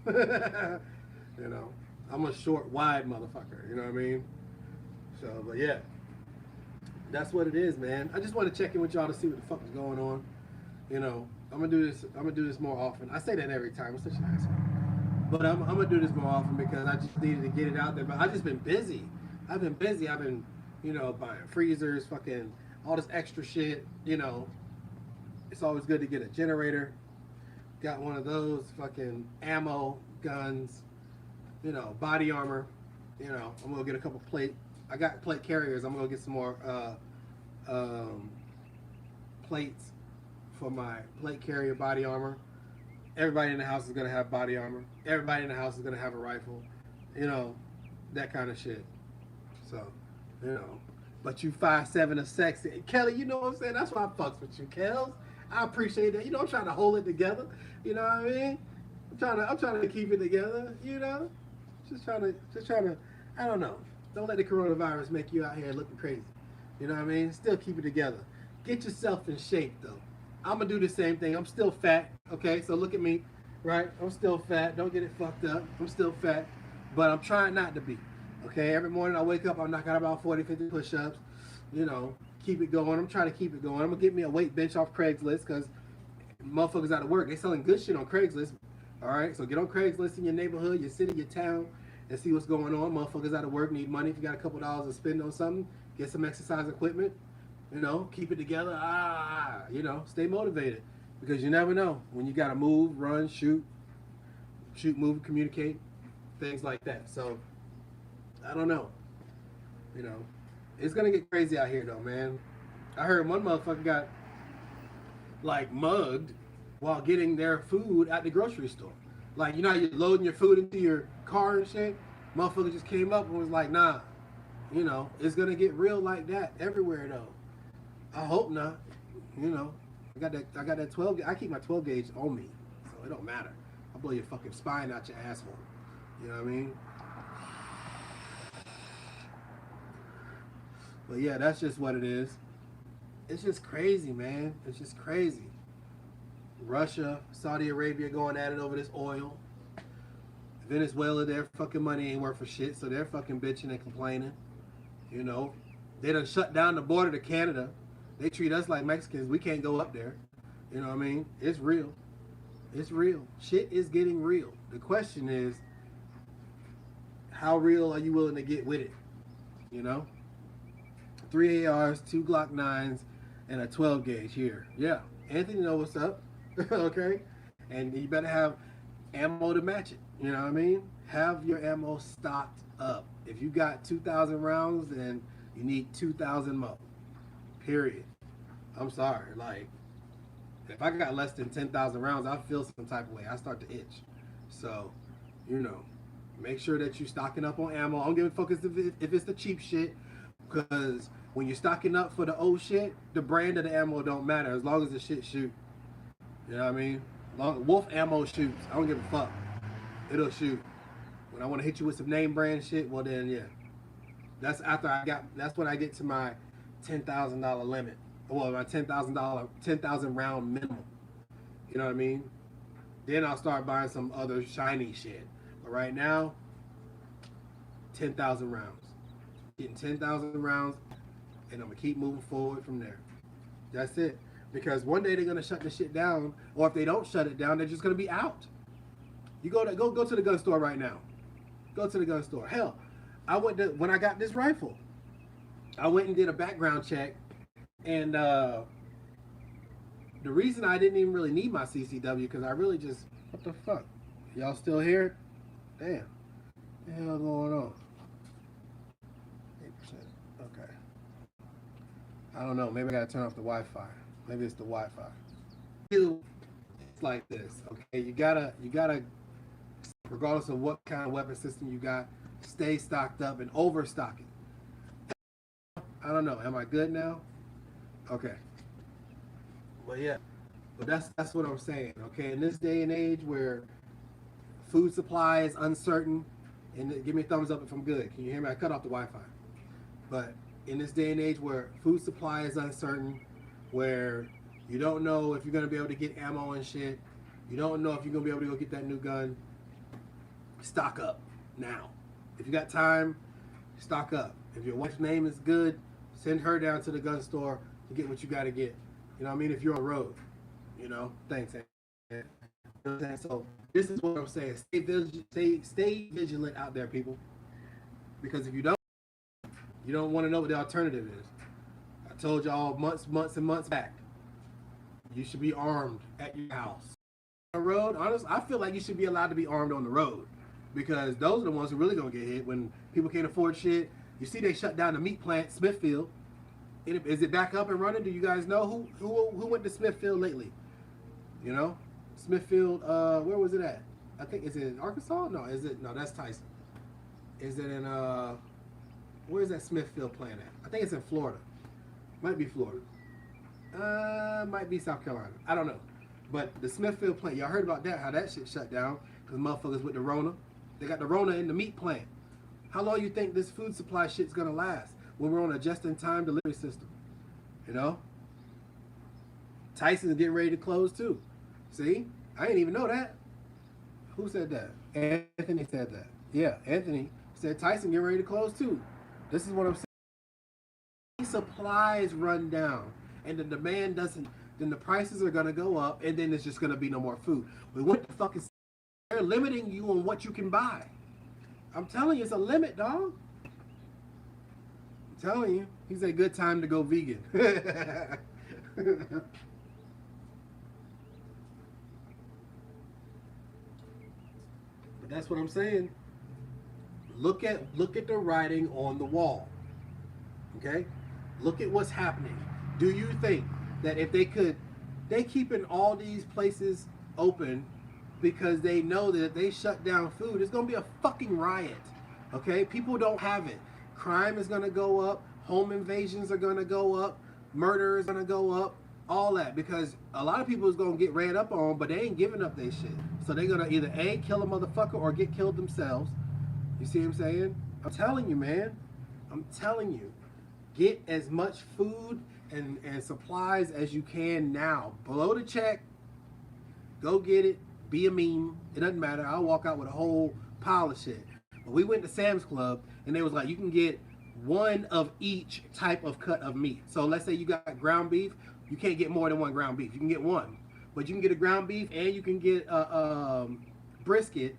You know, I'm a short, wide motherfucker. You know what I mean? So, but yeah, that's what it is, man. I just want to check in with y'all to see what the fuck is going on. You know, I'm gonna do this more often. I say that every time. I'm such an asshole. But I'm gonna do this more often because I just needed to get it out there. But I've just been busy. I've been, you know, buying freezers, fucking all this extra shit. You know, it's always good to get a generator. Got one of those, fucking ammo, guns, you know, body armor. You know, I'm gonna get a couple plate. I got plate carriers. I'm gonna get some more plates for my plate carrier body armor. Everybody in the house is gonna have body armor. Everybody in the house is gonna have a rifle. You know, that kind of shit. So, you know, but you 5'7" are sexy. Kelly, you know what I'm saying? That's why I fucks with you, Kels. I appreciate that. You know, I'm trying to hold it together. You know what I mean? I'm trying to keep it together. You know, just trying to. I don't know. Don't let the coronavirus make you out here looking crazy. You know what I mean? Still keep it together. Get yourself in shape though. I'm gonna do the same thing. I'm still fat. Okay, so look at me, right? I'm still fat. Don't get it fucked up. I'm still fat, but I'm trying not to be. Okay, every morning I wake up, I knock out about 40, 50 push-ups. You know, keep it going. I'm trying to keep it going. I'm gonna get me a weight bench off Craigslist because motherfuckers out of work. They selling good shit on Craigslist. All right, so get on Craigslist in your neighborhood, your city, your town, and see what's going on. Motherfuckers out of work need money. If you got a couple dollars to spend on something, get some exercise equipment. You know, keep it together. You know, stay motivated because you never know when you got to move, run, shoot, move, communicate, things like that. So, I don't know. You know, it's gonna get crazy out here though, man. I heard one motherfucker got like mugged while getting their food at the grocery store. Like, you know how you're loading your food into your car and shit? Motherfucker just came up and was like, nah, you know, it's gonna get real like that everywhere though. I hope not. You know, I got that 12. I keep my 12 gauge on me, so it don't matter. I'll blow your fucking spine out your asshole. You know what I mean? But yeah, that's just what it is. It's just crazy, man. It's just crazy. Russia, Saudi Arabia going at it over this oil. Venezuela, their fucking money ain't worth for shit, so they're fucking bitching and complaining. You know, they done shut down the border to Canada. They treat us like Mexicans. We can't go up there. You know what I mean? It's real. It's real. Shit is getting real. The question is, how real are you willing to get with it? You know? 3 ARs, 2 Glock 9s, and a 12 gauge here. Yeah. Anthony know what's up. Okay? And you better have ammo to match it. You know what I mean? Have your ammo stocked up. If you got 2,000 rounds, then you need 2,000 more. Period. I'm sorry. Like, if I got less than 10,000 rounds, I feel some type of way. I start to itch. So, you know, make sure that you're stocking up on ammo. I don't give a fuck if it's the cheap shit, because when you're stocking up for the old shit, the brand of the ammo don't matter as long as the shit shoot. You know what I mean? Wolf ammo shoots. I don't give a fuck. It'll shoot. When I want to hit you with some name brand shit, well then, yeah. That's when I get to my $10,000 limit. Well, my $10,000 round minimum. You know what I mean? Then I'll start buying some other shiny shit. But right now, 10,000 rounds. Getting 10,000 rounds, and I'm gonna keep moving forward from there. That's it. Because one day they're gonna shut this shit down, or if they don't shut it down, they're just gonna be out. You go to the gun store right now. Go to the gun store. Hell, when I got this rifle, I went and did a background check, and the reason I didn't even really need my CCW, because I really just, what the fuck? Y'all still here? Damn. What the hell going on? They I don't know. Maybe I gotta turn off the Wi-Fi. Maybe it's the Wi-Fi. It's like this, okay? You gotta, regardless of what kind of weapon system you got, stay stocked up and overstock it. I don't know. Am I good now? Okay. But yeah, but that's what I'm saying. Okay, in this day and age where food supply is uncertain, and give me a thumbs up if I'm good. Can you hear me? I cut off the Wi-Fi. But in this day and age where food supply is uncertain, where you don't know if you're gonna be able to get ammo and shit, you don't know if you're gonna be able to go get that new gun. Stock up now. If you got time, stock up. If your wife's name is good, send her down to the gun store to get what you got to get. You know what I mean? If you're on the road, you know. Thanks, man. You know what I'm saying? So this is what I'm saying. Stay vigilant out there, people. Because if you don't want to know what the alternative is. I told y'all months and months back. You should be armed at your house. On the road, honestly, I feel like you should be allowed to be armed on the road. Because those are the ones who really gonna get hit when people can't afford shit. You see, they shut down the meat plant, Smithfield. Is it back up and running? Do you guys know who went to Smithfield lately? You know, Smithfield. Where was it at? I think is it in Arkansas? No, is it? No, that's Tyson. Is it in where is that Smithfield plant at? I think it's in Florida. Might be Florida. Might be South Carolina. I don't know. But the Smithfield plant, y'all heard about that? How that shit shut down because motherfuckers with the Rona. They got the Rona in the meat plant. How long you think this food supply shit's gonna last when we're on a just-in-time delivery system? You know? Tyson's getting ready to close too. See? I didn't even know that. Who said that? Anthony said that. Yeah, Anthony said Tyson getting ready to close too. This is what I'm saying. Supplies run down and the demand doesn't, then the prices are gonna go up and then there's just gonna be no more food. We went to fucking, they're limiting you on what you can buy. I'm telling you, it's a limit, dog. I'm telling you, he's a good time to go vegan. But that's what I'm saying. Look at the writing on the wall. Okay? Look at what's happening. Do you think that if they keeping all these places open because they know that if they shut down food, it's gonna be a fucking riot. Okay? People don't have it. Crime is gonna go up, home invasions are gonna go up, murder is gonna go up, all that, because a lot of people is gonna get ran up on, but they ain't giving up their shit. So they're gonna either A, kill a motherfucker or get killed themselves. You see what I'm saying? I'm telling you, man. I'm telling you. Get as much food and supplies as you can now. Below the check, go get it. Be a meme. It doesn't matter. I'll walk out with a whole pile of shit. But we went to Sam's Club and they was like, you can get one of each type of cut of meat. So let's say you got ground beef. You can't get more than one ground beef. You can get one. But you can get a ground beef and you can get a brisket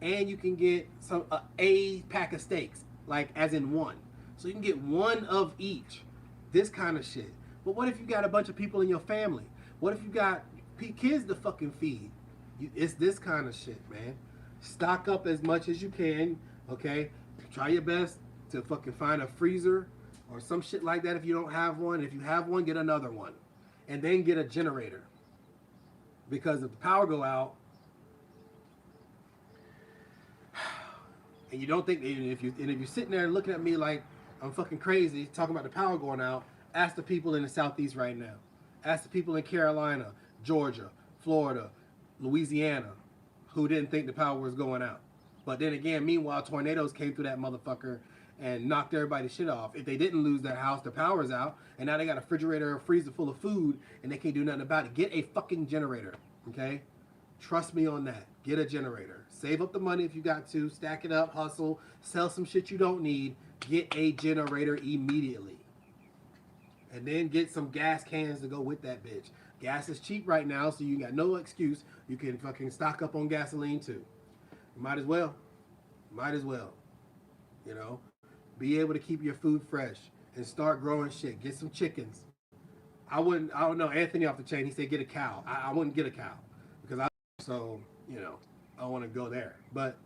and you can get a pack of steaks, like as in one. So you can get one of each. This kind of shit. But what if you got a bunch of people in your family? What if you got kids to fucking feed? It's this kind of shit, man. Stock up as much as you can, okay? Try your best to fucking find a freezer or some shit like that if you don't have one. If you have one, get another one. And then get a generator. Because if the power go out, and you don't think, and if you're sitting there looking at me like I'm fucking crazy talking about the power going out, ask the people in the Southeast right now. Ask the people in Carolina, Georgia, Florida, Louisiana, who didn't think the power was going out. But then again, meanwhile, tornadoes came through that motherfucker and knocked everybody's shit off. If they didn't lose their house, the power's out, and now they got a refrigerator or a freezer full of food, and they can't do nothing about it. Get a fucking generator, okay? Trust me on that. Get a generator. Save up the money if you got to. Stack it up, hustle, sell some shit you don't need. Get a generator immediately. And then get some gas cans to go with that bitch. Gas is cheap right now, so you got no excuse. You can fucking stock up on gasoline too. You might as well. Might as well. You know? Be able to keep your food fresh and start growing shit. Get some chickens. I don't know, Anthony off the chain, he said get a cow. I wouldn't get a cow. Because so, you know, I don't want to go there. But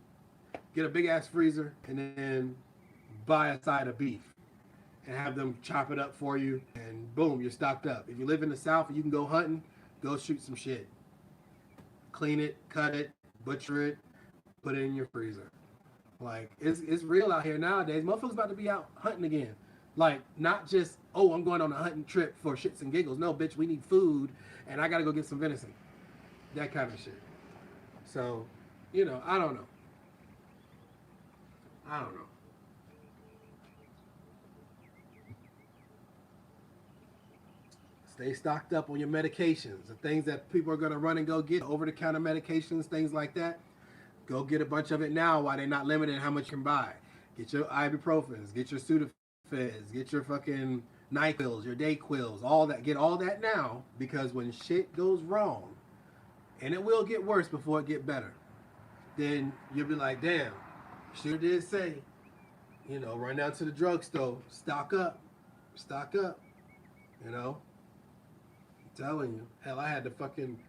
get a big ass freezer and then buy a side of beef. and have them chop it up for you, and boom, you're stocked up. If you live in the South and you can go hunting, go shoot some shit. Clean it, cut it, butcher it, put it in your freezer. Like, it's real out here nowadays. Motherfuckers about to be out hunting again. Like, not just, oh, I'm going on a hunting trip for shits and giggles. No, bitch, we need food, and I gotta go get some venison. That kind of shit. So, you know, I don't know. I don't know. Stay stocked up on your medications. The things that people are going to run and go get, over-the-counter medications, things like that. Go get a bunch of it now while they're not limited in how much you can buy. Get your ibuprofens, get your Sudafeds, get your fucking NyQuils, your Dayquils, all that. Get all that now, because when shit goes wrong, and it will get worse before it get better, then you'll be like, damn, sure did say, you know, run down to the drugstore, stock up, you know. I'm telling you, hell, I had to fucking,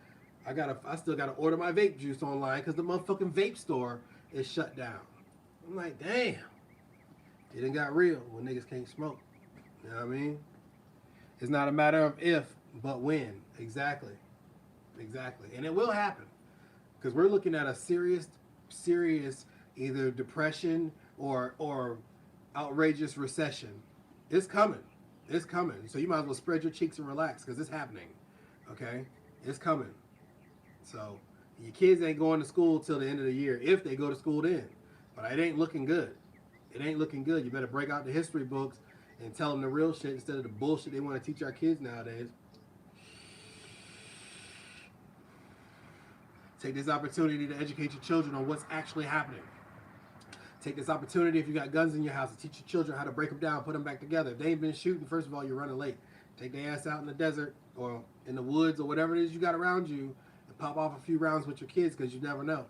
I still gotta order my vape juice online because the motherfucking vape store is shut down. I'm like, damn, it done got real when niggas can't smoke. You know what I mean? It's not a matter of if, but when. Exactly. And it will happen, because we're looking at a serious either depression or outrageous recession. It's coming. So you might as well spread your cheeks and relax, because it's happening. Okay? It's coming. So your kids ain't going to school till the end of the year, if they go to school then. But it ain't looking good. You better break out the history books and tell them the real shit instead of the bullshit they want to teach our kids nowadays. Take this opportunity to educate your children on what's actually happening. Take this opportunity, if you got guns in your house, to teach your children how to break them down, put them back together. If they ain't been shooting, first of all, you're running late. Take their ass out in the desert or in the woods or whatever it is you got around you and pop off a few rounds with your kids, because you never know.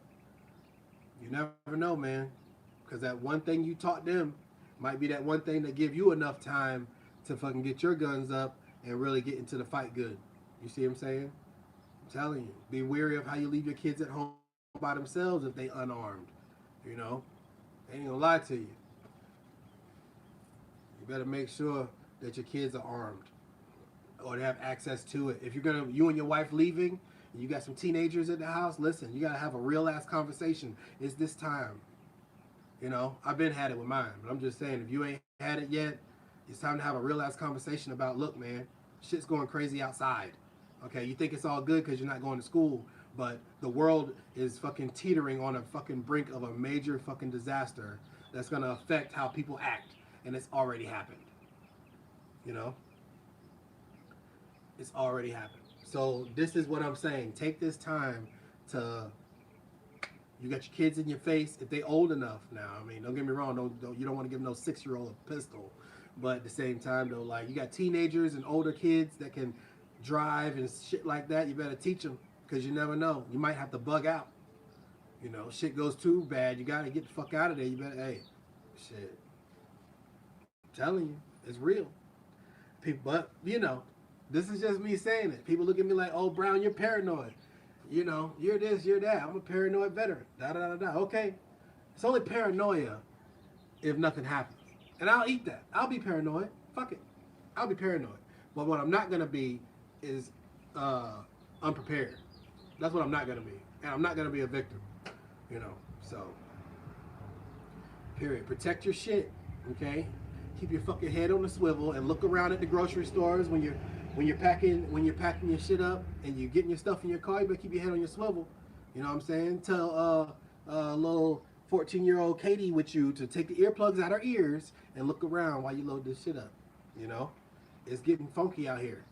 You never know, man. Because that one thing you taught them might be that one thing that give you enough time to fucking get your guns up and really get into the fight good. You see what I'm saying? I'm telling you. Be wary of how you leave your kids at home by themselves if they unarmed. You know? They ain't gonna lie to you. You better make sure that your kids are armed or they have access to it. If you and your wife leaving and you got some teenagers in the house, listen, you gotta have a real ass conversation. It's this time. You know, I've been had it with mine, but I'm just saying, if you ain't had it yet, it's time to have a real ass conversation about, look, man, shit's going crazy outside. Okay, you think it's all good because you're not going to school, but the world is fucking teetering on a fucking brink of a major fucking disaster that's going to affect how people act, and it's already happened. You know? It's already happened. So this is what I'm saying. Take this time to, you got your kids in your face, if they old enough now. I mean, don't get me wrong, you don't want to give no 6-year-old a pistol, but at the same time though, like, you got teenagers and older kids that can drive and shit like that. You better teach them, because you never know. You might have to bug out. You know, shit goes too bad, you gotta get the fuck out of there. You better, hey, shit. I'm telling you, it's real. People, but, you know, this is just me saying it. People look at me like, oh, Brown, you're paranoid. You know, you're this, you're that. I'm a paranoid veteran. Da-da-da-da. Okay. It's only paranoia if nothing happens. And I'll eat that. I'll be paranoid. Fuck it. I'll be paranoid. But what I'm not going to be is unprepared. That's what I'm not going to be. And I'm not going to be a victim. You know, so. Period. Protect your shit. Okay? Keep your fucking head on the swivel and look around at the grocery stores when you're packing your shit up and you're getting your stuff in your car. You better keep your head on your swivel. You know what I'm saying? Tell little 14-year-old Katie with you to take the earplugs out her ears and look around while you load this shit up. You know, it's getting funky out here.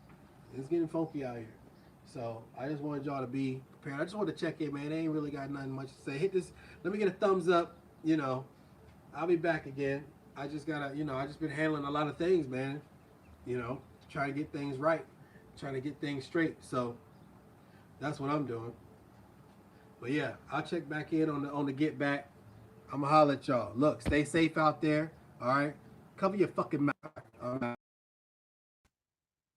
So I just wanted y'all to be prepared. I just wanted to check in, man. I ain't really got nothing much to say. Hit this. Let me get a thumbs up. You know, I'll be back again. I just gotta, you know, I just been handling a lot of things, man. You know, trying to get things right, trying to get things straight. So that's what I'm doing. But yeah, I'll check back in on the get back. I'ma holler at y'all. Look, stay safe out there. All right, cover your fucking mouth. All right.